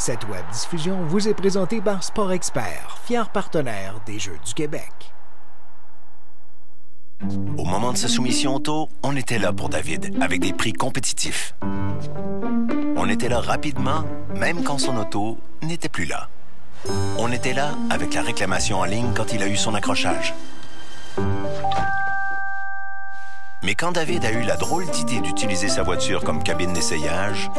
Cette web diffusion vous est présentée par Sport Expert, fier partenaire des Jeux du Québec. Au moment de sa soumission auto, on était là pour David, avec des prix compétitifs. On était là rapidement, même quand son auto n'était plus là. On était là avec la réclamation en ligne quand il a eu son accrochage. Mais quand David a eu la drôle d'idée d'utiliser sa voiture comme cabine d'essayage,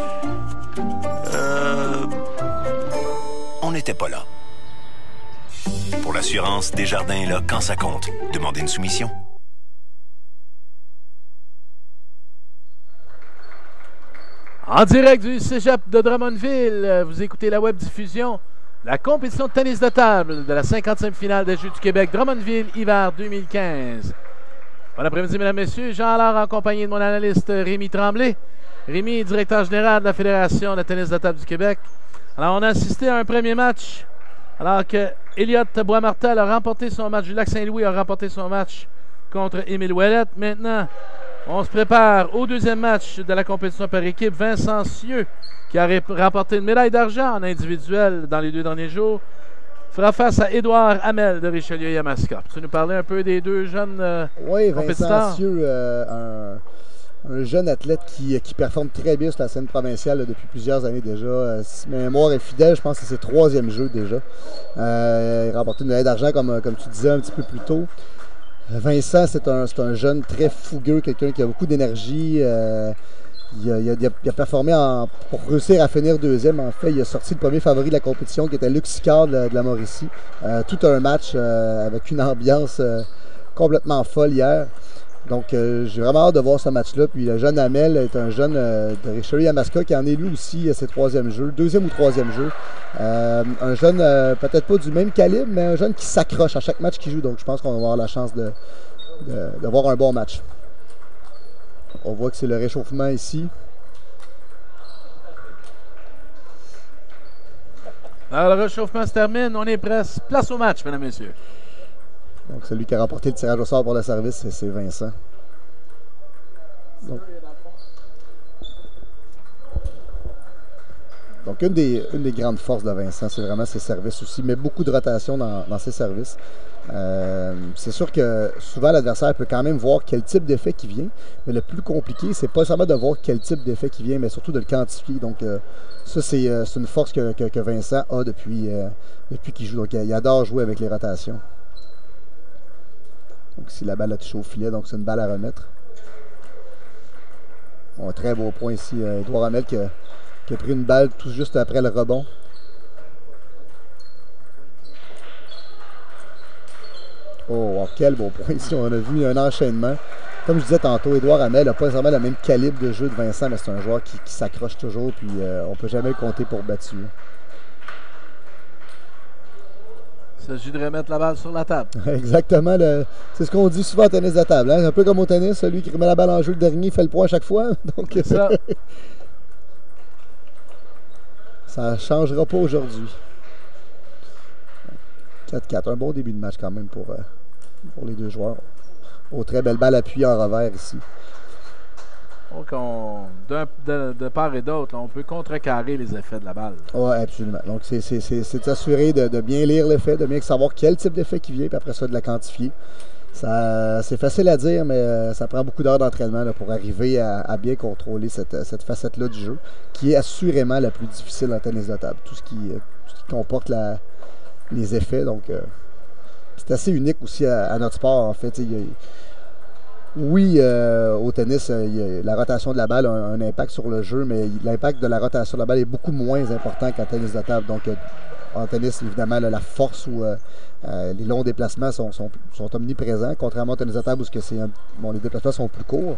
on n'était pas là. Pour l'assurance, Desjardins est là quand ça compte. Demandez une soumission. En direct du Cégep de Drummondville, vous écoutez la web diffusion, la compétition de tennis de table de la 55e finale des Jeux du Québec Drummondville hiver 2015. Bon après-midi, mesdames, messieurs. Jean Allard en compagnie de mon analyste Rémi Tremblay. Rémi, directeur général de la Fédération de tennis de table du Québec. Alors, on a assisté à un premier match alors que Elliott Boismartel a remporté son match. Du Lac-Saint-Louis a remporté son match contre Émile Ouellette. Maintenant, on se prépare au deuxième match de la compétition par équipe. Vincent Cieux, qui a remporté une médaille d'argent en individuel dans les 2 derniers jours, fera face à Édouard Hamel de Richelieu-Yamaska. Tu nous parler un peu des deux jeunes oui, compétiteurs? Vincent Cieux, un jeune athlète qui performe très bien sur la scène provinciale là, depuis plusieurs années déjà. Si ma mémoire est fidèle, je pense que c'est ses 3e jeu déjà. Il a remporté une médaille d'argent, comme tu disais un petit peu plus tôt. Vincent, c'est un jeune très fougueux, quelqu'un qui a beaucoup d'énergie. Il a performé pour réussir à finir 2e. En fait, il a sorti le premier favori de la compétition, qui était Luc Sicard de la Mauricie. Tout un match avec une ambiance complètement folle hier. Donc, j'ai vraiment hâte de voir ce match-là. Puis, le jeune Hamel est un jeune de Richelieu-Yamaska qui en est lui aussi ses 3e jeux, 2e ou 3e jeu. Un jeune, peut-être pas du même calibre, mais un jeune qui s'accroche à chaque match qu'il joue. Donc, je pense qu'on va avoir la chance de voir un bon match. On voit que c'est le réchauffement ici. Alors, le réchauffement se termine. On est presque. Place au match, mesdames et messieurs. Donc, celui qui a remporté le tirage au sort pour le service, c'est Vincent. Donc une des grandes forces de Vincent, c'est vraiment ses services aussi. Il met beaucoup de rotation dans ses services. C'est sûr que souvent, l'adversaire peut quand même voir quel type d'effet qui vient. Mais le plus compliqué, c'est pas seulement de voir quel type d'effet qui vient, mais surtout de le quantifier. Donc, ça, c'est une force que Vincent a depuis qu'il joue. Donc, il adore jouer avec les rotations. Donc, si la balle a touché au filet, donc c'est une balle à remettre. Bon, un très beau point ici. Édouard Hamel qui a pris une balle tout juste après le rebond. Oh, quel beau point ici. On a vu un enchaînement. Comme je disais tantôt, Édouard Hamel n'a pas nécessairement le même calibre de jeu de Vincent, mais c'est un joueur qui s'accroche toujours, puis on ne peut jamais le compter pour battu. Il s'agit de remettre la balle sur la table. Exactement. C'est ce qu'on dit souvent en tennis de table. Hein? Un peu comme au tennis, celui qui remet la balle en jeu le dernier fait le point à chaque fois. Donc, ça ne changera pas aujourd'hui. 4-4. Un bon début de match quand même pour les deux joueurs. Oh, très belle balle appuyée en revers ici. Donc, de part et d'autre, on peut contrecarrer les effets de la balle. Oui, absolument. Donc, c'est s'assurer de bien lire l'effet, de bien savoir quel type d'effet qui vient, puis après ça, de la quantifier. C'est facile à dire, mais ça prend beaucoup d'heures d'entraînement pour arriver à bien contrôler cette facette-là du jeu, qui est assurément la plus difficile en tennis de table. Tout ce qui comporte les effets. Donc, c'est assez unique aussi à notre sport, en fait. Au tennis, la rotation de la balle a un impact sur le jeu, mais l'impact de la rotation de la balle est beaucoup moins important qu'en tennis de table. Donc, en tennis, évidemment, la force ou les longs déplacements sont omniprésents, contrairement au tennis de table où les déplacements sont plus courts.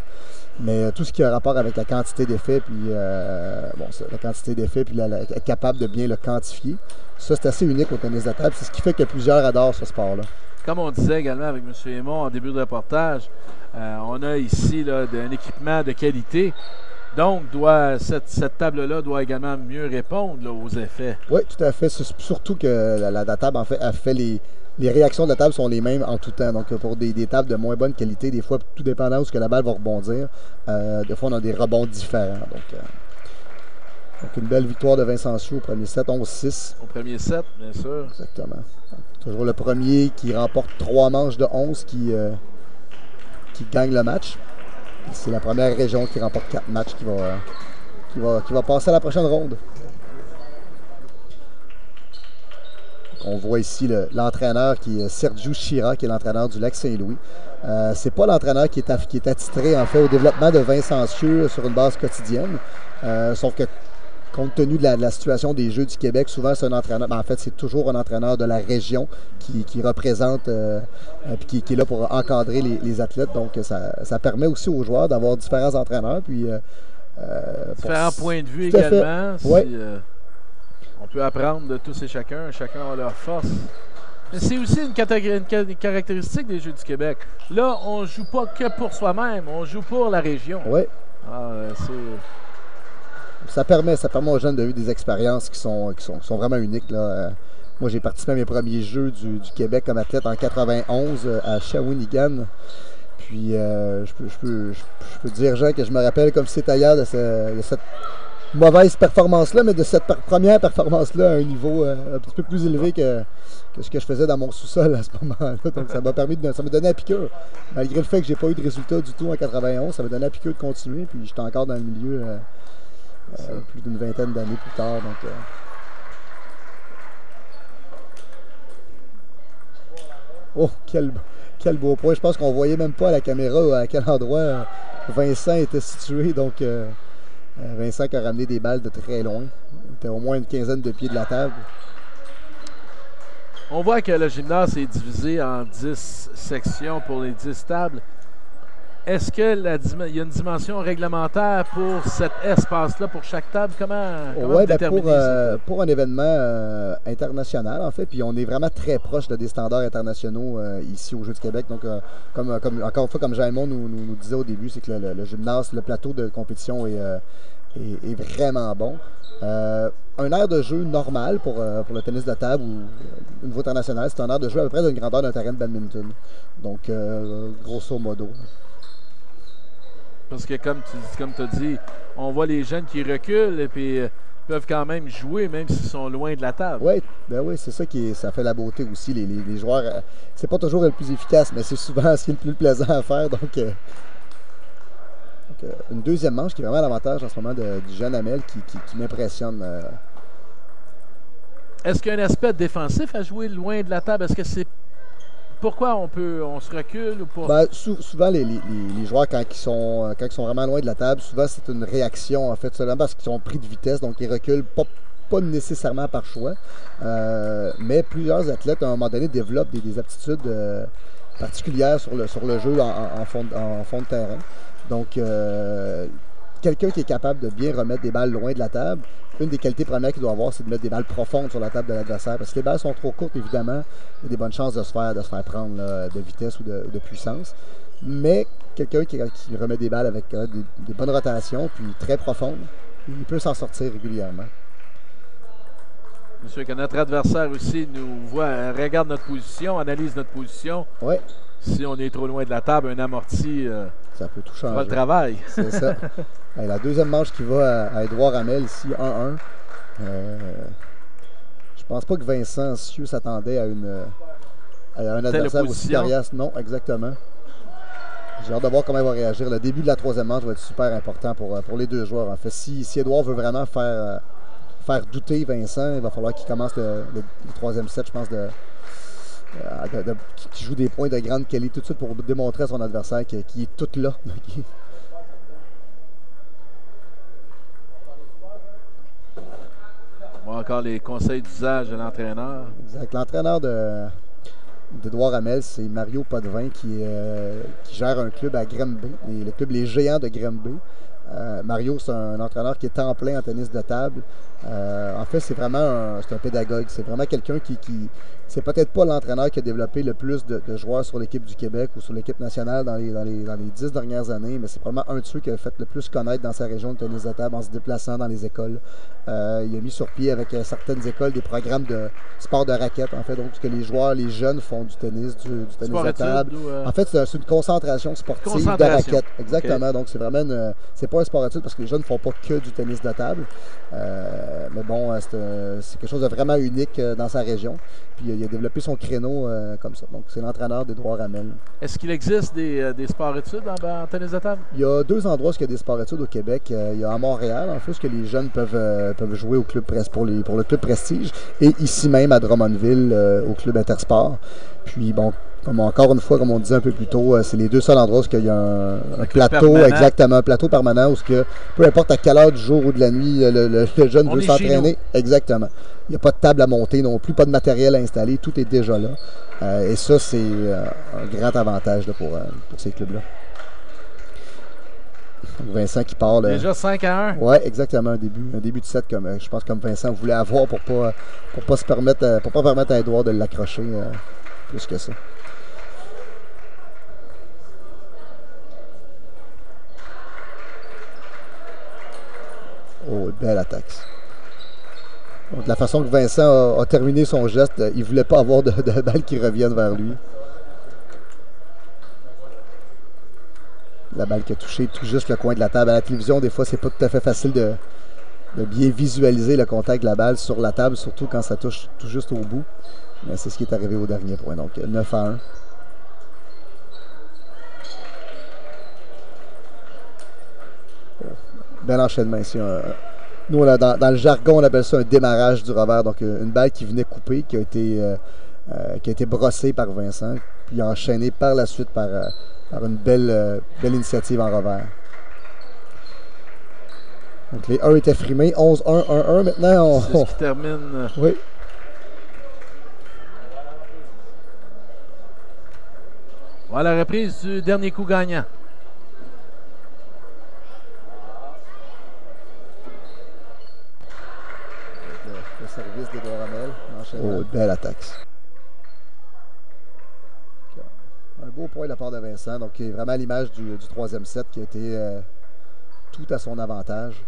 Mais tout ce qui a rapport avec la quantité d'effets, puis la quantité d'effets, puis être capable de bien le quantifier, ça, c'est assez unique au tennis de table. C'est ce qui fait que plusieurs adorent ce sport-là. Comme on disait également avec M. Aymon en début de reportage, on a ici un équipement de qualité. Donc, cette table-là doit également mieux répondre aux effets. Oui, tout à fait. Surtout que la table, en fait, a fait les réactions de la table sont les mêmes en tout temps. Donc, pour des tables de moins bonne qualité, des fois, tout dépendant où ce que la balle va rebondir, des fois, on a des rebonds différents. Donc, Donc une belle victoire de Vincent Ciu au premier set, 11-6. Au premier set, bien sûr. Exactement. Donc, toujours le premier qui remporte 3 manches de 11 qui gagne le match. C'est la première région qui remporte 4 matchs qui va passer à la prochaine ronde. On voit ici l'entraîneur qui est Sergiu Chira, qui est l'entraîneur du Lac-Saint-Louis. C'est pas l'entraîneur qui est attitré en fait au développement de Vincent Ciu sur une base quotidienne. Sauf que compte tenu de la situation des Jeux du Québec, souvent c'est un entraîneur, en fait c'est toujours un entraîneur de la région qui représente puis qui est là pour encadrer les athlètes. Donc ça permet aussi aux joueurs d'avoir différents entraîneurs. Puis, différents points de vue également. Ouais. On peut apprendre de tous et chacun a leur force. Mais c'est aussi une caractéristique des Jeux du Québec. Là, on ne joue pas que pour soi-même, on joue pour la région. Oui. Ça permet aux jeunes de vivre des expériences qui sont vraiment uniques. Là. Moi, j'ai participé à mes premiers Jeux du Québec comme athlète en 91 à Shawinigan. Puis, je peux dire, Jean, que je me rappelle comme si c'était hier de cette mauvaise performance-là, mais de cette première performance-là à un niveau un petit peu plus élevé que ce que je faisais dans mon sous-sol à ce moment-là. Donc, ça m'a donné la piqûre. Malgré le fait que j'ai pas eu de résultat du tout en 91, ça m'a donné la piqûre de continuer. Puis, j'étais encore dans le milieu plus d'une vingtaine d'années plus tard. Donc, oh, quel beau point. Je pense qu'on voyait même pas à la caméra à quel endroit Vincent était situé. Donc, Vincent qui a ramené des balles de très loin. Il était au moins une quinzaine de pieds de la table. On voit que le gymnase est divisé en 10 sections pour les 10 tables. Est-ce qu'il y a une dimension réglementaire pour cet espace-là, pour chaque table? Comment vous déterminez ça? Pour un événement international, en fait, puis on est vraiment très proche des standards internationaux ici au Jeux du Québec. Donc, encore une fois, comme Jean-Aymon nous disait au début, c'est que le gymnase, le plateau de compétition est vraiment bon. Un aire de jeu normal pour le tennis de table ou au niveau international, c'est un aire de jeu à peu près d'une grandeur d'un terrain de badminton. Donc, grosso modo. Parce que comme tu as dit, on voit les jeunes qui reculent et puis peuvent quand même jouer même s'ils sont loin de la table. Oui, c'est ça ça fait la beauté aussi. Les joueurs, c'est pas toujours le plus efficace, mais c'est souvent ce qui est le plus plaisant à faire. Donc une deuxième manche qui est vraiment à l'avantage en ce moment du jeune Amel qui m'impressionne. Est-ce qu'il y a un aspect défensif à jouer loin de la table? Est-ce que c'est pourquoi on se recule ou pas? Souvent, les joueurs, quand ils sont vraiment loin de la table, souvent c'est une réaction, en fait, seulement parce qu'ils sont pris de vitesse, donc ils reculent pas nécessairement par choix. Mais plusieurs athlètes, à un moment donné, développent des aptitudes particulières sur le jeu en fond de terrain. Donc, quelqu'un qui est capable de bien remettre des balles loin de la table, une des qualités premières qu'il doit avoir, c'est de mettre des balles profondes sur la table de l'adversaire. Parce que les balles sont trop courtes, évidemment, il y a des bonnes chances de se faire prendre là, de vitesse ou de puissance. Mais quelqu'un qui remet des balles avec des bonnes rotations, puis très profondes, il peut s'en sortir régulièrement. Bien sûr que notre adversaire aussi nous voit, regarde notre position, analyse notre position. Oui. Si on est trop loin de la table, un amorti, ça peut tout changer. Ça va le travail. C'est ça. La deuxième manche qui va à Édouard Hamel, ici, 1-1. Je pense pas que Vincent Ciu s'attendait à un adversaire aussi coriace. Non, exactement. J'ai hâte de voir comment il va réagir. Le début de la troisième manche va être super important pour les deux joueurs. En fait, si Édouard veut vraiment faire douter Vincent, il va falloir qu'il commence le troisième set, je pense, qui joue des points de grande qualité tout de suite pour démontrer à son adversaire qu'il est tout là. Bon, encore les conseils d'usage de l'entraîneur. Exact. L'entraîneur d'Édouard Hamel, c'est Mario Potvin qui gère un club à Granby, le club Les Géants de Granby. Mario, c'est un entraîneur qui est temps plein en tennis de table. En fait, c'est vraiment un pédagogue. C'est vraiment quelqu'un qui c'est peut-être pas l'entraîneur qui a développé le plus de joueurs sur l'équipe du Québec ou sur l'équipe nationale dans les 10 dernières années, mais c'est probablement un de ceux qui a fait le plus connaître dans sa région de tennis de table en se déplaçant dans les écoles. Il a mis sur pied avec certaines écoles des programmes de sport de raquette, en fait, donc que les jeunes font du tennis, du tennis de table. En fait, c'est une concentration sportive de raquette. Exactement. Okay. Donc, c'est vraiment c'est pas un sport études parce que les jeunes ne font pas que du tennis de table. Mais bon, c'est quelque chose de vraiment unique dans sa région. Puis il a développé son créneau comme ça. Donc c'est l'entraîneur d'Édouard Hamel. Est-ce qu'il existe des sports études en tennis de table? Il y a 2 endroits où il y a des sports études au Québec. Il y a à Montréal, en fait, que les jeunes peuvent jouer au club pour le club Prestige. Et ici même à Drummondville, au club Intersport. Puis bon, encore une fois, comme on disait un peu plus tôt, c'est les 2 seuls endroits où il y a un plateau, exactement, un plateau permanent où peu importe à quelle heure du jour ou de la nuit le jeune veut s'entraîner. Exactement. Il n'y a pas de table à monter non plus, pas de matériel à installer, tout est déjà là. Et ça, c'est un grand avantage là, pour ces clubs-là. Vincent qui part. Déjà 5-1? Oui, exactement, un début de set comme je pense comme Vincent voulait avoir pour pas permettre à Édouard de l'accrocher plus que ça. Oh, belle attaque. Donc, la façon que Vincent a terminé son geste, il ne voulait pas avoir de balles qui reviennent vers lui. La balle qui a touché tout juste le coin de la table. À la télévision, des fois, c'est pas tout à fait facile de bien visualiser le contact de la balle sur la table, surtout quand ça touche tout juste au bout. Mais c'est ce qui est arrivé au dernier point. Donc 9-1. Bel enchaînement ici. Nous, dans le jargon, on appelle ça un démarrage du revers. Donc une balle qui venait couper, qui a été brossée par Vincent, puis enchaînée par la suite par une belle initiative en revers. Donc les 1 étaient frimés. 11-1, 1-1. Maintenant, c'est ce qui termine. Oui. Voilà la reprise du dernier coup gagnant. Le service d'Édouard Hamel. Oh, belle attaque. Un beau point de la part de Vincent. Donc, vraiment à l'image du 3e set qui a été tout à son avantage.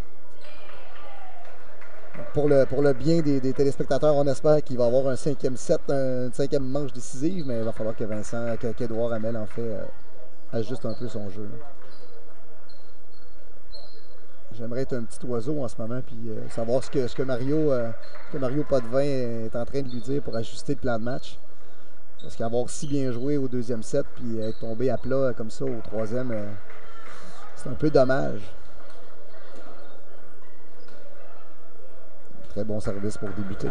Donc, pour le bien des téléspectateurs, on espère qu'il va y avoir un 5e set, une 5e manche décisive, mais il va falloir que qu'Édouard Hamel en fait ajuste un peu son jeu. J'aimerais être un petit oiseau en ce moment puis savoir ce que Mario Potvin est en train de lui dire pour ajuster le plan de match. Parce qu'avoir si bien joué au 2e set puis être tombé à plat comme ça au 3e, c'est un peu dommage. Très bon service pour débuter.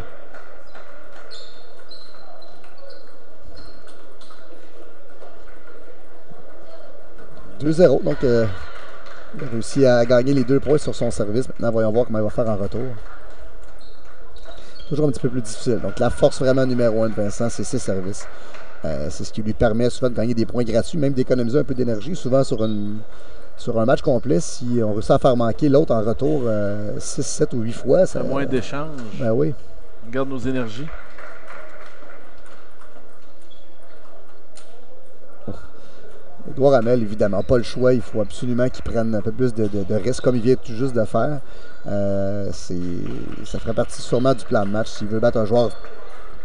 2-0, donc il a réussi à gagner les 2 points sur son service. Maintenant, voyons voir comment il va faire en retour. Toujours un petit peu plus difficile. Donc la force vraiment numéro 1 de Vincent, c'est ses services. C'est ce qui lui permet souvent de gagner des points gratuits, même d'économiser un peu d'énergie. Souvent sur un match complet, si on réussit à faire manquer l'autre en retour 6, 7 ou 8 fois, ça... moins d'échanges. Ben oui. On garde nos énergies. Édouard Hamel, évidemment, pas le choix. Il faut absolument qu'il prenne un peu plus de risques, comme il vient tout juste de faire. Ça ferait partie sûrement du plan de match. S'il veut battre un joueur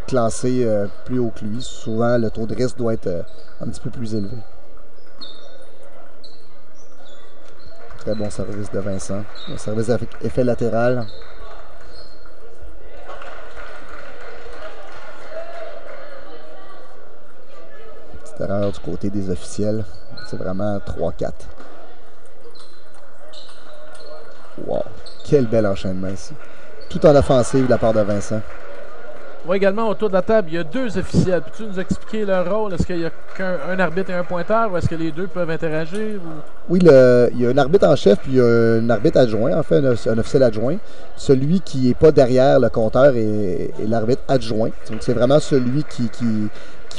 classé plus haut que lui, souvent le taux de risque doit être un petit peu plus élevé. Très bon service de Vincent. Un service avec effet latéral. Petite erreur du côté des officiels. C'est vraiment 3-4. Wow! Quel bel enchaînement ici. Tout en offensive de la part de Vincent. Moi également, autour de la table, il y a 2 officiels. Peux-tu nous expliquer leur rôle? Est-ce qu'il y a qu'un arbitre et un pointeur ou est-ce que les 2 peuvent interagir? Ou... Oui, il y a un arbitre en chef puis il y a un arbitre adjoint, en fait, un officiel adjoint. Celui qui n'est pas derrière le compteur est l'arbitre adjoint. Donc c'est vraiment celui qui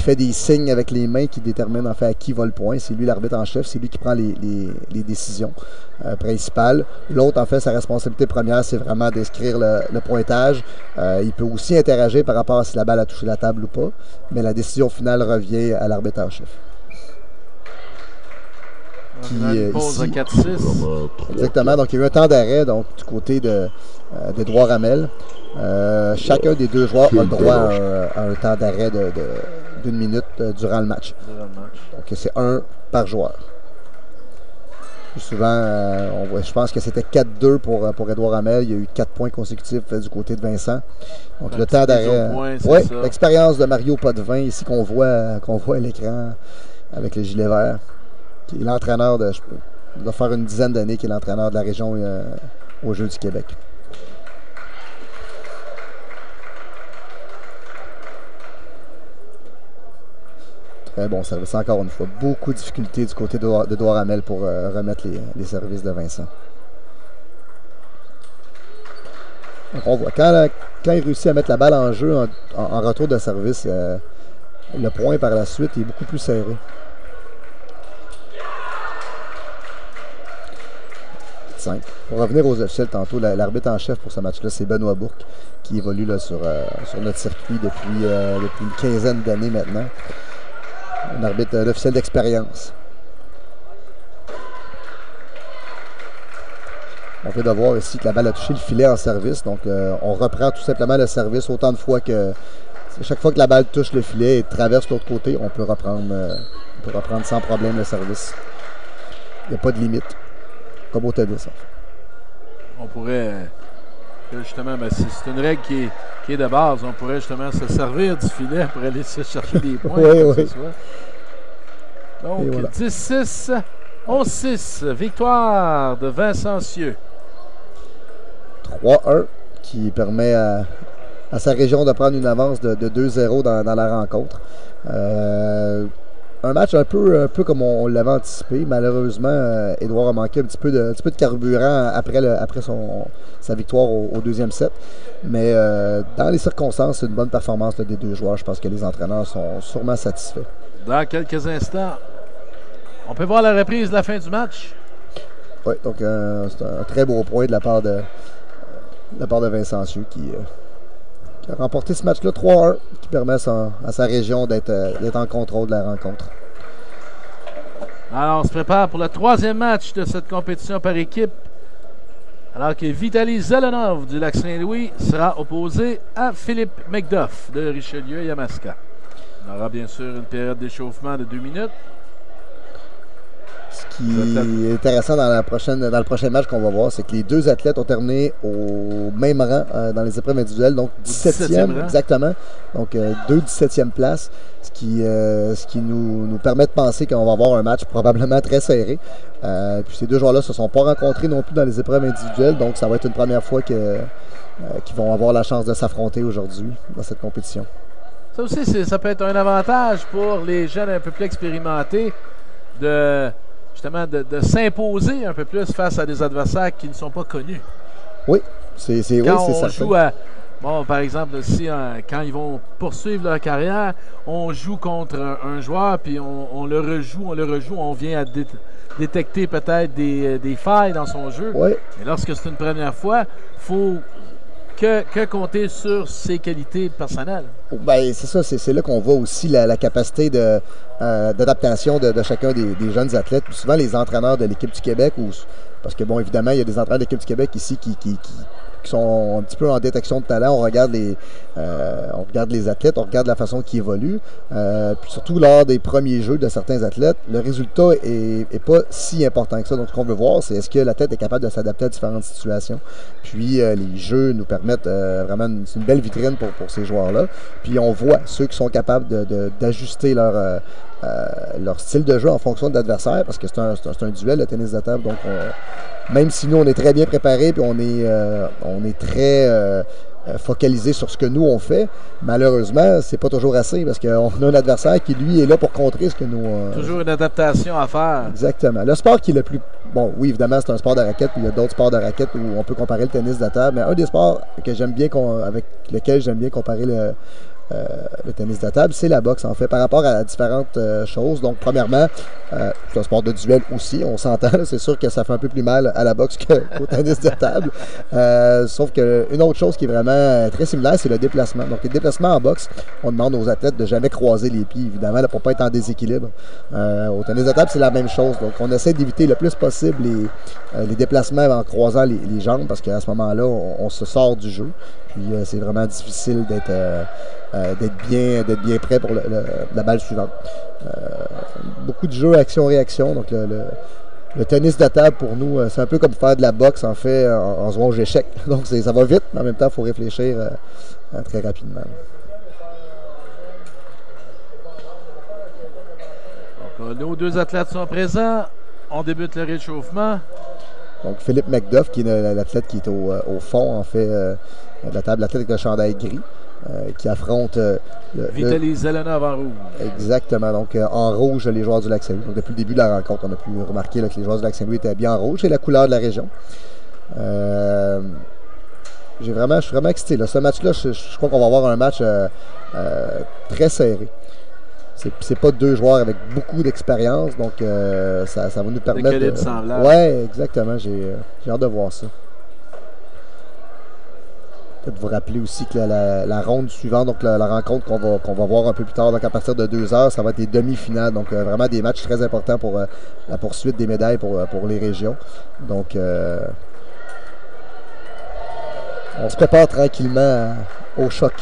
fait des signes avec les mains qui détermine en fait à qui va le point. C'est lui l'arbitre en chef, c'est lui qui prend les décisions principales. L'autre, en fait, sa responsabilité première, c'est vraiment d'inscrire le pointage. Il peut aussi interagir par rapport à si la balle a touché la table ou pas, mais la décision finale revient à l'arbitre en chef. Une pause à 4-6. Exactement, donc il y a eu un temps d'arrêt donc du côté d'Édouard Hamel. Chacun des 2 joueurs a le droit à un temps d'arrêt d'1 minute durant le match. Donc c'est 1 par joueur. Plus souvent, je pense que c'était 4-2 pour Édouard Hamel. Il y a eu 4 points consécutifs du côté de Vincent. Donc le temps d'arrêt. Oui, l'expérience de Mario Potvin, ici qu'on voit à l'écran avec le gilet vert, qui est l'entraîneur il doit faire une dizaine d'années qu'il est l'entraîneur de la région aux Jeux du Québec. Très bon service, encore une fois. Beaucoup de difficultés du côté d'Édouard Hamel pour remettre les services de Vincent. Donc on voit, quand il réussit à mettre la balle en jeu en retour de service, le point par la suite est beaucoup plus serré. Pour revenir aux officiels tantôt, l'arbitre en chef pour ce match-là, c'est Benoît Bourque, qui évolue là, sur notre circuit depuis une quinzaine d'années maintenant. Un arbitre, l'officiel d'expérience. On peut voir ici que la balle a touché le filet en service, donc on reprend tout simplement le service autant de fois que... Chaque fois que la balle touche le filet et traverse l'autre côté, on peut reprendre sans problème le service. Il n'y a pas de limite. Comme au tennis. On pourrait justement, c'est une règle qui est de base. On pourrait justement se servir du filet pour aller se chercher des points. Oui. Donc, voilà. 10-6, 11-6. Victoire de Vincent Cieux. 3-1 qui permet à sa région de prendre une avance de 2-0 dans la rencontre. Un match un peu comme on l'avait anticipé. Malheureusement, Édouard a manqué un petit peu de carburant après sa victoire au deuxième set. Mais dans les circonstances, c'est une bonne performance des deux joueurs. Je pense que les entraîneurs sont sûrement satisfaits. Dans quelques instants, on peut voir la reprise de la fin du match. Oui, donc c'est un très beau point de la part de Vincent Cieux qui a remporté ce match-là 3-1, qui permet à sa région d'être en contrôle de la rencontre. Alors, on se prépare pour le troisième match de cette compétition par équipe. Alors que Vitaly Zelenov du Lac-Saint-Louis sera opposé à Philippe McDuff de Richelieu-Yamaska. On aura bien sûr une période d'échauffement de 2 minutes. Ce qui est intéressant dans le prochain match qu'on va voir, c'est que les deux athlètes ont terminé au même rang dans les épreuves individuelles, donc 17e exactement. Donc 2 17e places, ce qui nous permet de penser qu'on va avoir un match probablement très serré. Puis ces deux joueurs-là ne se sont pas rencontrés non plus dans les épreuves individuelles, donc ça va être une première fois qu'ils vont avoir la chance de s'affronter aujourd'hui dans cette compétition. Ça aussi, ça peut être un avantage pour les jeunes un peu plus expérimentés de s'imposer un peu plus face à des adversaires qui ne sont pas connus. Oui, c'est certain. On joue à... Bon, par exemple, quand ils vont poursuivre leur carrière, on joue contre un joueur, puis on le rejoue, on vient à détecter peut-être des failles dans son jeu. Oui. Mais lorsque c'est une première fois, il faut que compter sur ses qualités personnelles. Ben, c'est ça, c'est là qu'on voit aussi la capacité d'adaptation de chacun des jeunes athlètes. Puis souvent, les entraîneurs de l'équipe du Québec, parce que, bon, évidemment, il y a des entraîneurs de l'équipe du Québec ici qui sont un petit peu en détection de talent. On regarde les athlètes, on regarde la façon qu'ils évoluent. Puis surtout, lors des premiers jeux de certains athlètes, le résultat est pas si important que ça. Donc, ce qu'on veut voir, c'est est-ce que l'athlète est capable de s'adapter à différentes situations. Puis, les jeux nous permettent vraiment c'est une belle vitrine pour ces joueurs-là. Puis, on voit ceux qui sont capables d'ajuster leur style de jeu en fonction de l'adversaire, parce que c'est un duel, le tennis de table. Donc, même si nous, on est très bien préparés, puis on est très focalisé sur ce que nous, on fait, malheureusement, c'est pas toujours assez, parce qu'on a un adversaire qui, lui, est là pour contrer ce que nous... toujours une adaptation à faire. Exactement. Le sport qui est le plus... Bon, oui, évidemment, c'est un sport de raquette, puis il y a d'autres sports de raquette où on peut comparer le tennis de table, mais un des sports que j'aime bien avec lequel j'aime bien comparer le tennis de table, c'est la boxe, en fait, par rapport à différentes choses. Donc, premièrement, c'est un sport de duel aussi, on s'entend, c'est sûr que ça fait un peu plus mal à la boxe qu'au tennis de table. Sauf qu'une autre chose qui est vraiment très similaire, c'est le déplacement. Donc, les déplacements en boxe, on demande aux athlètes de jamais croiser les pieds, évidemment, là, pour ne pas être en déséquilibre. Au tennis de table, c'est la même chose. Donc, on essaie d'éviter le plus possible les déplacements en croisant les jambes, parce qu'à ce moment-là, on se sort du jeu. Puis, c'est vraiment difficile d'être bien prêt pour la balle suivante. Beaucoup de jeux action-réaction, donc Le tennis de table, pour nous, c'est un peu comme faire de la boxe, en fait, en jouant aux échecs. Donc, ça va vite, mais en même temps, il faut réfléchir très rapidement. Donc, nos deux athlètes sont présents. On débute le réchauffement. Donc, Philippe McDuff, qui est l'athlète qui est au fond, en fait, de la table, l'athlète avec le chandail gris, qui affronte... Vitaly Zelenov en rouge. Exactement. Donc, en rouge, les joueurs du Lac-Saint-Louis. Donc, depuis le début de la rencontre, on a pu remarquer là, que les joueurs du Lac-Saint-Louis étaient bien en rouge. C'est la couleur de la région. Je suis vraiment excité. Là. Ce match-là, je crois qu'on va avoir un match très serré. C'est pas deux joueurs avec beaucoup d'expérience, donc ça va nous permettre de semblable. Ouais, exactement. J'ai hâte de voir ça. Peut-être vous rappeler aussi que la ronde suivante, donc la rencontre qu'on va voir un peu plus tard, donc à partir de 2h, ça va être des demi-finales. Donc vraiment des matchs très importants pour la poursuite des médailles pour les régions. Donc on se prépare tranquillement au choc.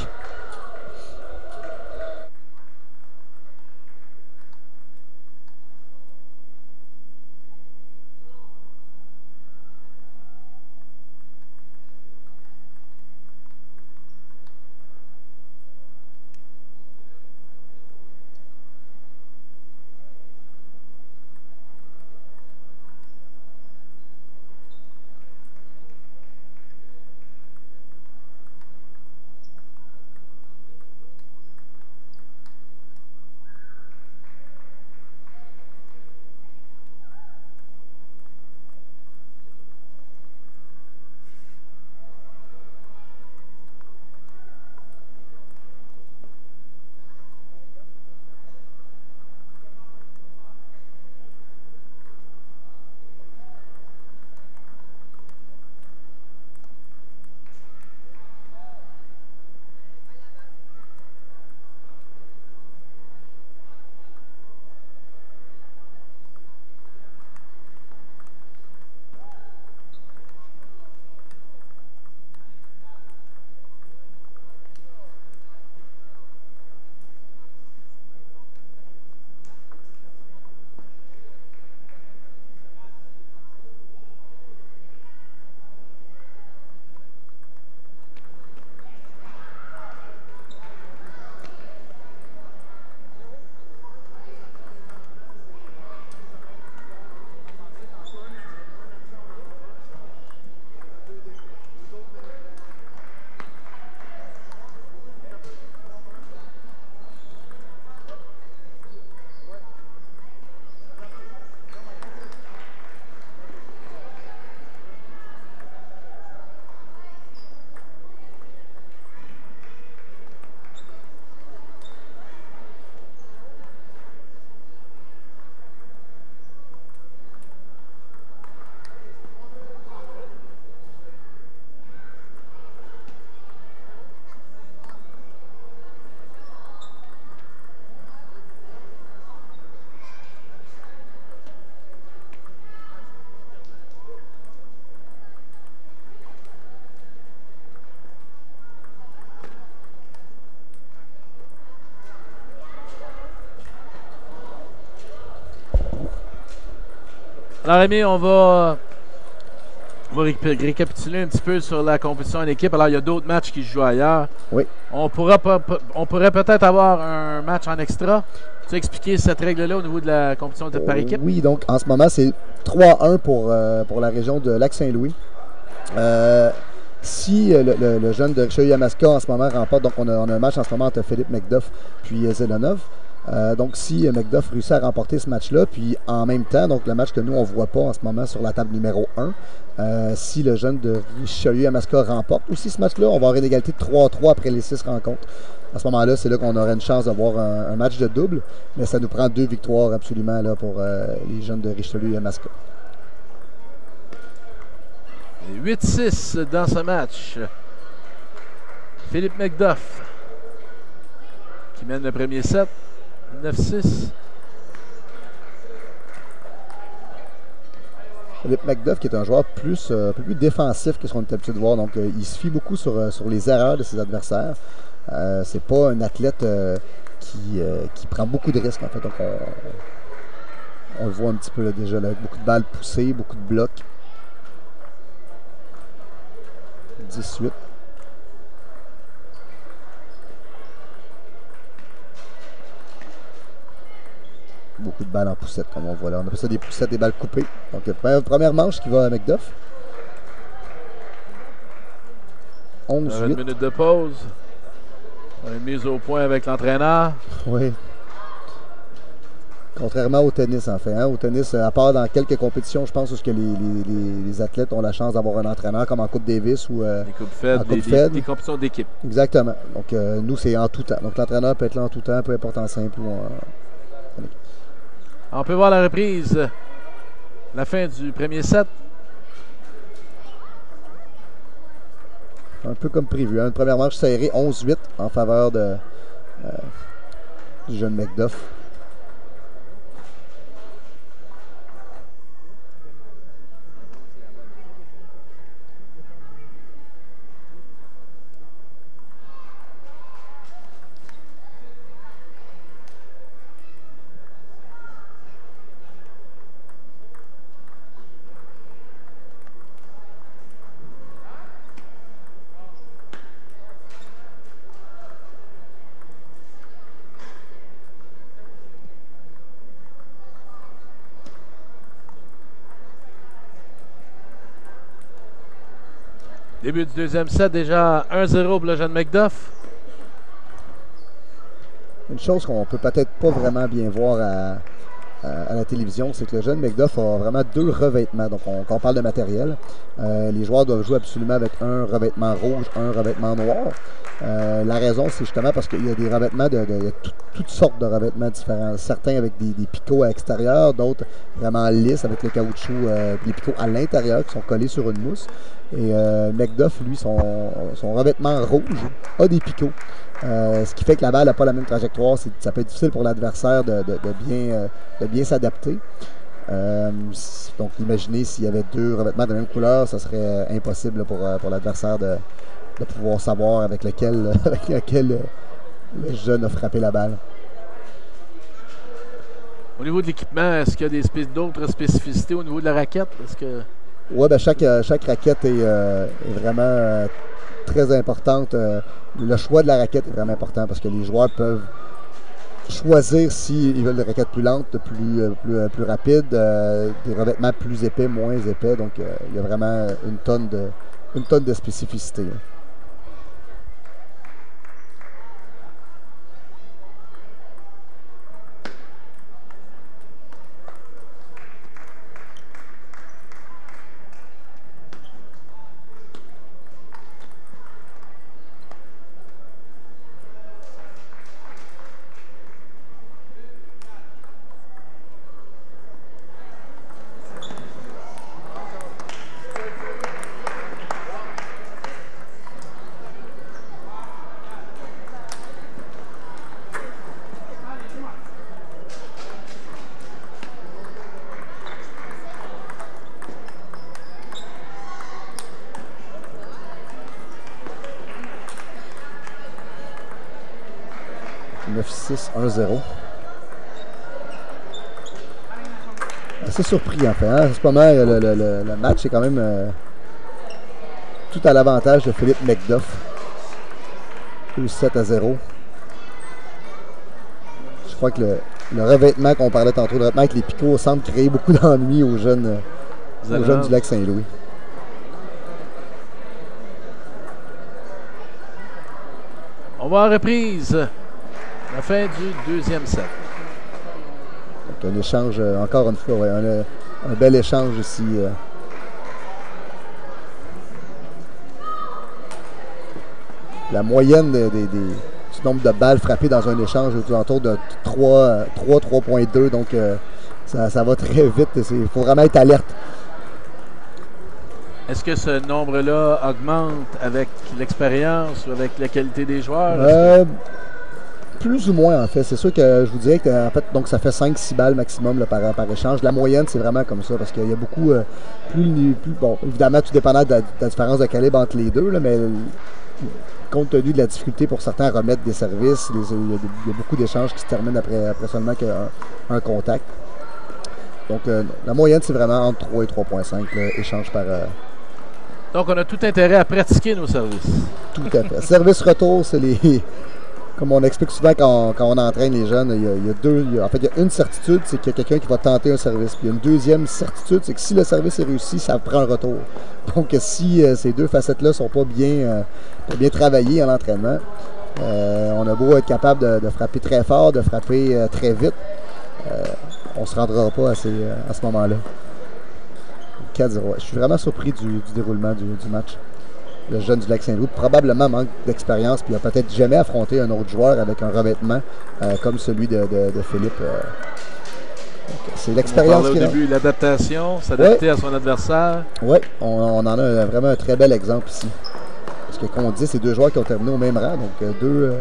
Alors, Rémi, on va récapituler un petit peu sur la compétition en équipe. Alors, il y a d'autres matchs qui se jouent ailleurs. Oui. On pourrait peut-être avoir un match en extra. Tu as expliqué cette règle-là au niveau de la compétition par équipe? Oui, donc en ce moment, c'est 3-1 pour la région de Lac-Saint-Louis. Si le jeune de Richelieu-Yamaska en ce moment remporte, donc on a un match en ce moment entre Philippe McDuff puis Zelenov. Donc si McDuff réussit à remporter ce match-là, puis en même temps, donc le match que nous on ne voit pas en ce moment sur la table numéro 1, si le jeune de Richelieu-Yamaska remporte aussi ce match-là, on va avoir une égalité de 3-3 après les 6 rencontres. À ce moment-là, c'est là qu'on aurait une chance d'avoir un match de double, mais ça nous prend 2 victoires absolument là, pour les jeunes de Richelieu-Yamaska. 8-6 dans ce match. Philippe McDuff qui mène le premier set. 9-6. Philippe McDuff qui est un joueur un peu plus défensif que ce qu'on est habitué de voir. Donc il se fie beaucoup sur les erreurs de ses adversaires. C'est pas un athlète qui prend beaucoup de risques en fait. Donc On le voit un petit peu là, déjà, là, beaucoup de balles poussées, beaucoup de blocs. 18. Beaucoup de balles en poussette, comme on voit là. On appelle ça des poussettes, des balles coupées. Donc, première manche qui va à McDuff. 11-8. Une minute de pause. Une mise au point avec l'entraîneur. Oui. Contrairement au tennis, en fait. Hein? Au tennis, à part dans quelques compétitions, je pense, où les athlètes ont la chance d'avoir un entraîneur, comme en Coupe Davis ou les Coupes Fed, des compétitions d'équipe. Exactement. Donc, nous, c'est en tout temps. Donc, l'entraîneur peut être là en tout temps, peu importe en simple ou en... On peut voir la reprise. La fin du premier set. Un peu comme prévu. Hein? Une première manche serrée, 11-8 en faveur du jeune McDuff. Début du deuxième set, déjà 1-0 pour le jeune McDuff. Une chose qu'on peut peut-être pas vraiment bien voir à la télévision, c'est que le jeune McDuff a vraiment 2 revêtements. Donc, quand on parle de matériel, les joueurs doivent jouer absolument avec un revêtement rouge, un revêtement noir. La raison, c'est justement parce qu'il y a des revêtements, il y a toutes sortes de revêtements différents. Certains avec des picots à l'extérieur, d'autres vraiment lisses avec le caoutchouc, les picots à l'intérieur qui sont collés sur une mousse. Et McDuff, lui, son revêtement rouge a des picots. Ce qui fait que la balle n'a pas la même trajectoire. Ça peut être difficile pour l'adversaire de bien s'adapter. Donc, imaginez s'il y avait 2 revêtements de la même couleur, ça serait impossible pour l'adversaire de pouvoir savoir avec lequel le jeune a frappé la balle. Au niveau de l'équipement, est-ce qu'il y a d'autres spécificités au niveau de la raquette? Oui, ben chaque raquette est vraiment très importante. Le choix de la raquette est vraiment important parce que les joueurs peuvent choisir s'ils veulent des raquettes plus lentes, plus rapides, des revêtements plus épais, moins épais. Donc, il y a vraiment une tonne de spécificité. « 1-0. Assez surpris en fait. Hein? C'est pas mal. Le match est quand même tout à l'avantage de Philippe McDuff. 7-0. Je crois que le revêtement qu'on parlait tantôt, le revêtement avec les picots, semble créer beaucoup d'ennuis aux jeunes du Lac-Saint-Louis. On va en reprise. La fin du deuxième set. Donc, un échange, encore une fois, ouais, un bel échange ici. La moyenne du nombre de balles frappées dans un échange est autour de 3.2. Donc, ça va très vite. Il faut vraiment être alerte. Est-ce que ce nombre-là augmente avec l'expérience ou avec la qualité des joueurs? Plus ou moins, en fait. C'est sûr que je vous dirais que en fait, donc ça fait 5-6 balles maximum là, par échange. La moyenne, c'est vraiment comme ça, parce qu'il y a beaucoup... bon, évidemment, tout dépendant de la différence de calibre entre les deux, là, mais compte tenu de la difficulté pour certains à remettre des services, il y a beaucoup d'échanges qui se terminent après seulement un contact. Donc, la moyenne, c'est vraiment entre 3 et 3,5, échange par... Donc, on a tout intérêt à pratiquer nos services. Tout à fait. Service-retour, c'est les... Comme on explique souvent quand on entraîne les jeunes, il y a une certitude, c'est qu'il y a quelqu'un qui va tenter un service. Puis il y a une deuxième certitude, c'est que si le service est réussi, ça prend un retour. Donc, si ces deux facettes-là ne sont pas bien travaillées en entraînement, on a beau être capable de frapper très fort, de frapper très vite, on ne se rendra pas à ce moment-là. 4-0. Je suis vraiment surpris du déroulement du match. Le jeune du Lac-Saint-Louis probablement manque d'expérience, puis il n'a peut-être jamais affronté un autre joueur avec un revêtement comme celui de Philippe. C'est l'expérience qui... Au début, l'adaptation, s'adapter à son adversaire. Oui, on en a vraiment un très bel exemple ici. Parce que, comme on dit, c'est deux joueurs qui ont terminé au même rang, donc deux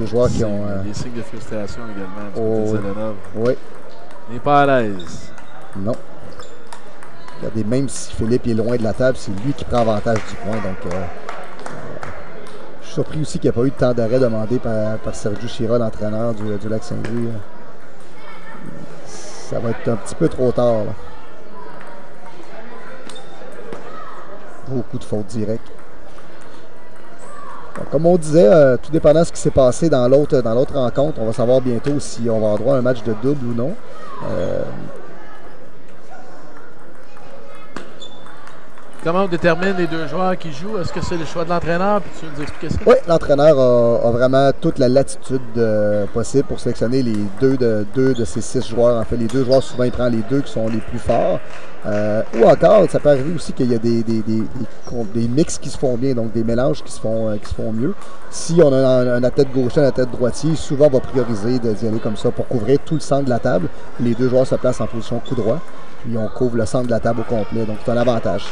joueurs qui ont... Des signes de frustration également du côté de Zelenov. Oui. Il n'est pas à l'aise. Non. Regardez, même si Philippe est loin de la table, c'est lui qui prend avantage du point. Donc, je suis surpris aussi qu'il n'y a pas eu de temps d'arrêt demandé par Sergio Chira, l'entraîneur du Lac-Saint-Louis. Ça va être un petit peu trop tard. Là. Beaucoup de fautes directes. Donc, comme on disait, tout dépendant de ce qui s'est passé dans l'autre rencontre, on va savoir bientôt si on va avoir droit à un match de double ou non. Comment on détermine les deux joueurs qui jouent? Est-ce que c'est le choix de l'entraîneur? Puis tu veux nous expliquer ça? Oui, l'entraîneur a vraiment toute la latitude possible pour sélectionner les deux de ces 6 joueurs. En fait, les deux joueurs, souvent, il prend les deux qui sont les plus forts. Ou encore, ça peut arriver aussi qu'il y a des mix qui se font bien, donc des mélanges qui se font mieux. Si on a un athlète gaucher, un athlète droitier, souvent on va prioriser d'y aller comme ça pour couvrir tout le centre de la table. Les deux joueurs se placent en position coup droit, puis on couvre le centre de la table au complet, donc c'est un avantage.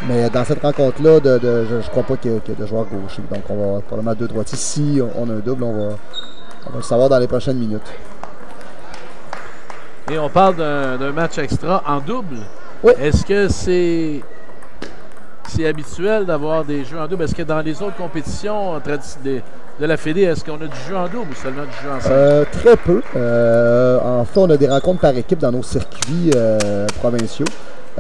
Mais dans cette rencontre-là, je ne crois pas qu'il y ait de joueurs gauchers, donc on va probablement 2 droitiers. Si on a un double, on va le savoir dans les prochaines minutes. Et on parle d'un match extra en double. Oui. Est-ce que c'est habituel d'avoir des jeux en double? Est-ce que dans les autres compétitions de la Fédé, est-ce qu'on a du jeu en double ou seulement du jeu ensemble? Très peu. En fait, on a des rencontres par équipe dans nos circuits provinciaux.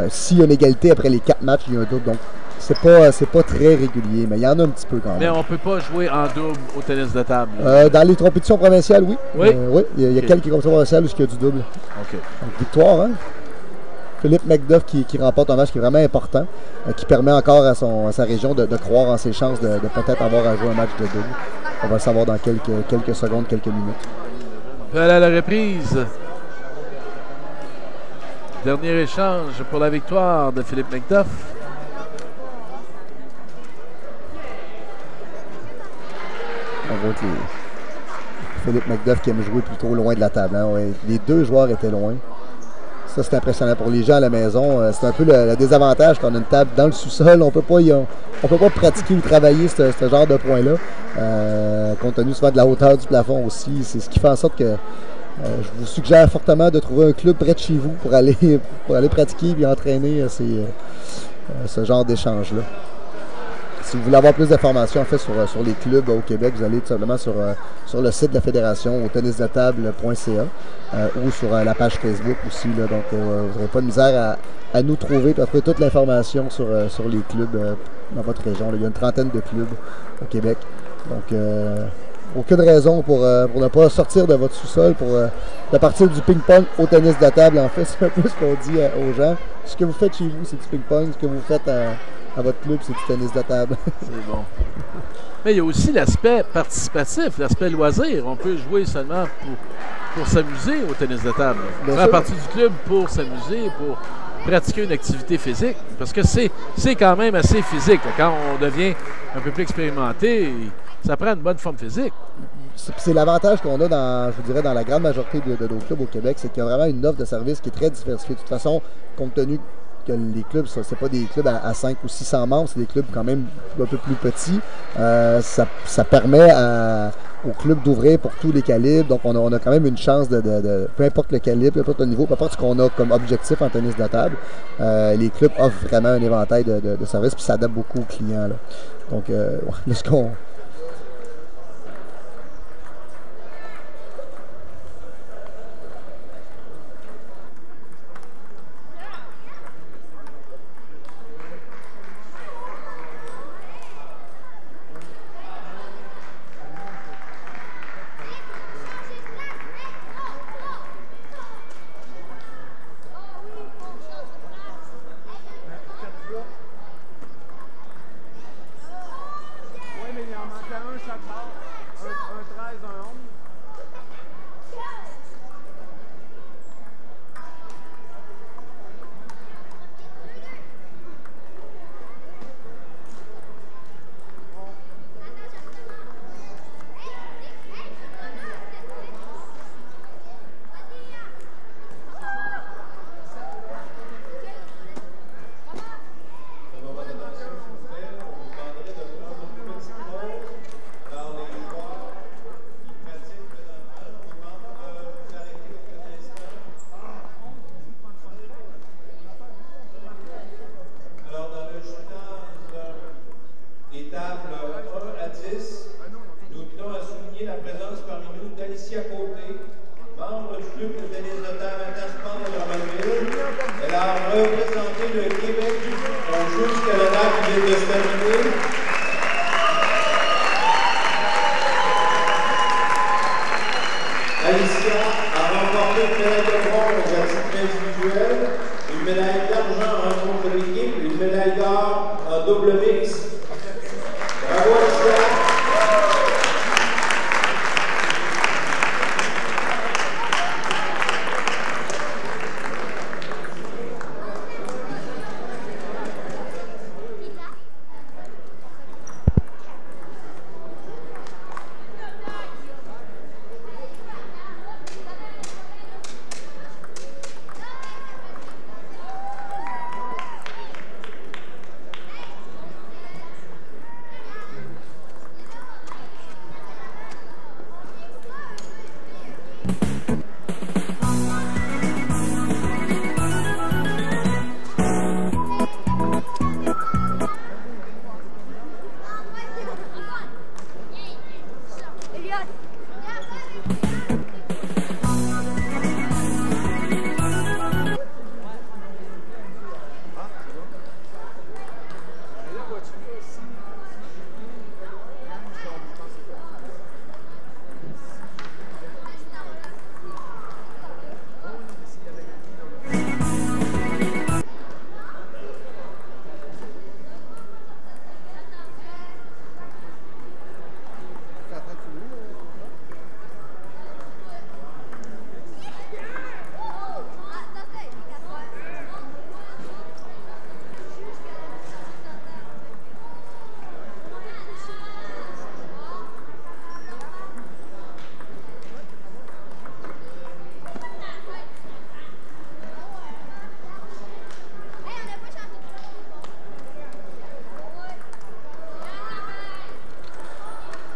S'il y a une égalité après les 4 matchs, il y a un double. Donc, c'est pas très régulier, mais il y en a un petit peu quand même. Mais on ne peut pas jouer en double au tennis de table? Dans les compétitions provinciales, oui. Oui? Oui, il y a quelques compétitions provinciales où il y a du double. OK. Donc, victoire, hein? Philippe McDuff qui remporte un match qui est vraiment important, qui permet encore à sa région de croire en ses chances de peut-être avoir à jouer un match de double. On va le savoir dans quelques secondes, quelques minutes. Voilà la reprise. Dernier échange pour la victoire de Philippe McDuff. On voit que Philippe McDuff qui aime jouer plutôt loin de la table. Hein. Ouais, les deux joueurs étaient loin. Ça, c'est impressionnant. Pour les gens à la maison, c'est un peu le désavantage quand on a une table dans le sous-sol. On peut pas pratiquer ou travailler ce genre de point-là. Compte tenu souvent de la hauteur du plafond aussi. C'est ce qui fait en sorte que je vous suggère fortement de trouver un club près de chez vous pour aller pratiquer et entraîner ce genre d'échange-là. Si vous voulez avoir plus d'informations en fait sur les clubs au Québec, vous allez tout simplement sur le site de la fédération au tennisdetable.ca ou sur la page Facebook aussi. Là, donc vous n'aurez pas de misère à nous trouver et à trouver toute l'information sur les clubs dans votre région. Là, il y a une trentaine de clubs au Québec. Donc aucune raison pour ne pas sortir de votre sous-sol pour de partir du ping-pong au tennis de table. En fait, c'est un peu ce qu'on dit aux gens. Ce que vous faites chez vous, c'est du ping-pong. Ce que vous faites à votre club, c'est du tennis de table. C'est bon. Mais il y a aussi l'aspect participatif, l'aspect loisir. On peut jouer seulement pour s'amuser au tennis de table. Faire partie du club pour s'amuser, pour pratiquer une activité physique. Parce que c'est quand même assez physique. Quand on devient un peu plus expérimenté, ça prend une bonne forme physique. C'est l'avantage qu'on a dans la grande majorité de nos clubs au Québec, c'est qu'il y a vraiment une offre de service qui est très diversifiée. De toute façon, compte tenu que les clubs, c'est pas des clubs à 5 ou 600 membres, c'est des clubs quand même un peu plus petits. Ça permet aux clubs d'ouvrir pour tous les calibres. Donc, on a quand même une chance peu importe le calibre, peu importe le niveau, peu importe ce qu'on a comme objectif en tennis de table, les clubs offrent vraiment un éventail de services puis s'adaptent beaucoup aux clients. Là. Donc, là, ce qu'on... chaque bord. Un 13, un 11.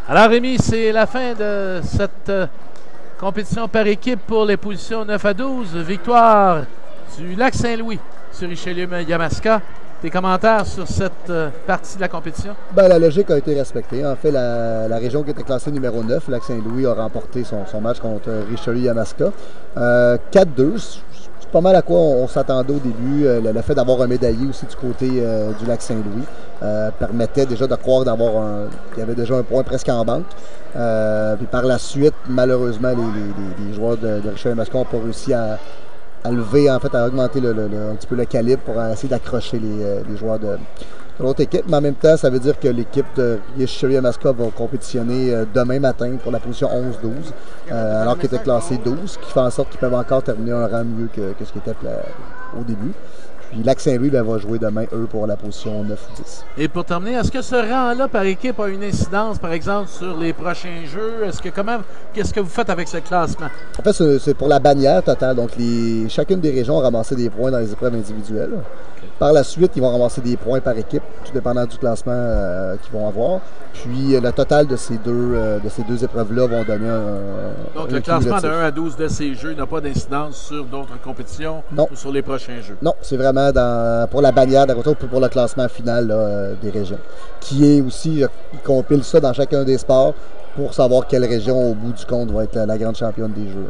Alors Rémi, c'est la fin de cette compétition par équipe pour les positions 9 à 12. Victoire du Lac-Saint-Louis sur Richelieu-Yamaska. Tes commentaires sur cette partie de la compétition? Ben, la logique a été respectée. En fait, la région qui était classée numéro 9, Lac-Saint-Louis, a remporté son match contre Richelieu-Yamaska. 4-2. C'est pas mal à quoi on s'attendait au début. Le fait d'avoir un médaillé aussi du côté du Lac-Saint-Louis permettait déjà de croire qu'il y avait déjà un point presque en banque. Puis par la suite, malheureusement, les joueurs de Richelieu-Yamaska n'ont pas réussi à lever, en fait, à augmenter un petit peu le calibre pour essayer d'accrocher les joueurs de l'autre équipe. Mais en même temps, ça veut dire que l'équipe de Richelieu-Yamaska va compétitionner demain matin pour la position 11-12, alors qu'il était classé 12, ce qui fait en sorte qu'ils peuvent encore terminer un rang mieux que ce qui était au début. Puis Lac-Saint-Louis va jouer demain, eux, pour la position 9-10. Et pour terminer, est-ce que ce rang-là par équipe a une incidence, par exemple, sur les prochains jeux? Qu'est-ce que vous faites avec ce classement? En fait, c'est pour la bannière totale. Donc, chacune des régions a ramassé des points dans les épreuves individuelles. Okay. Par la suite, ils vont ramasser des points par équipe, tout dépendant du classement qu'ils vont avoir. Puis, le total de ces deux épreuves-là vont donner un... Donc, le classement de 1 à 12 de ces jeux n'a pas d'incidence sur d'autres compétitions ou sur les prochains jeux? Non, c'est vraiment pour la bannière d'Agoto, puis pour le classement final des régions. Qui est aussi, ils compilent ça dans chacun des sports pour savoir quelle région, au bout du compte, va être la grande championne des jeux.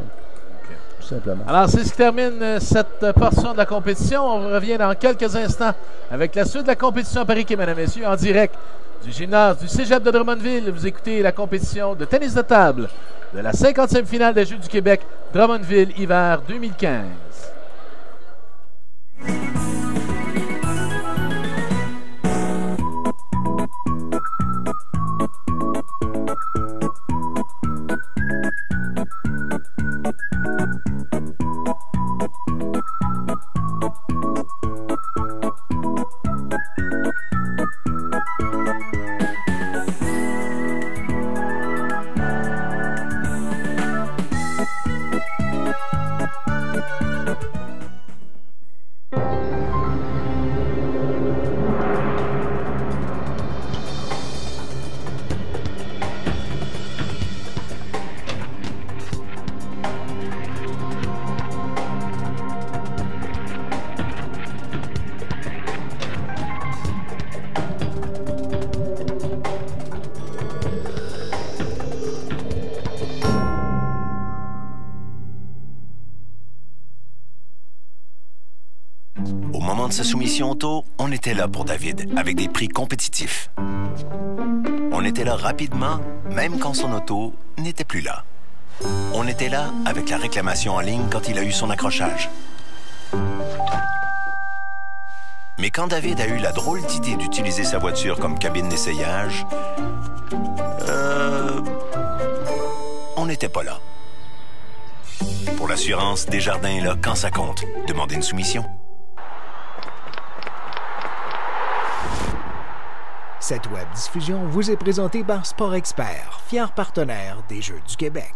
Okay. Tout simplement. Alors, c'est ce qui termine cette portion de la compétition. On revient dans quelques instants avec la suite de la compétition par équipe, mesdames et messieurs, en direct du gymnase du Cégep de Drummondville. Vous écoutez la compétition de tennis de table de la 50e finale des Jeux du Québec, Drummondville, hiver 2015. demande sa soumission auto, on était là pour David, avec des prix compétitifs. On était là rapidement, même quand son auto n'était plus là. On était là avec la réclamation en ligne quand il a eu son accrochage. Mais quand David a eu la drôle d'idée d'utiliser sa voiture comme cabine d'essayage, on n'était pas là. Pour l'assurance, Desjardins est là quand ça compte. Demandez une soumission. Cette web diffusion vous est présentée par Sport Expert, fier partenaire des Jeux du Québec.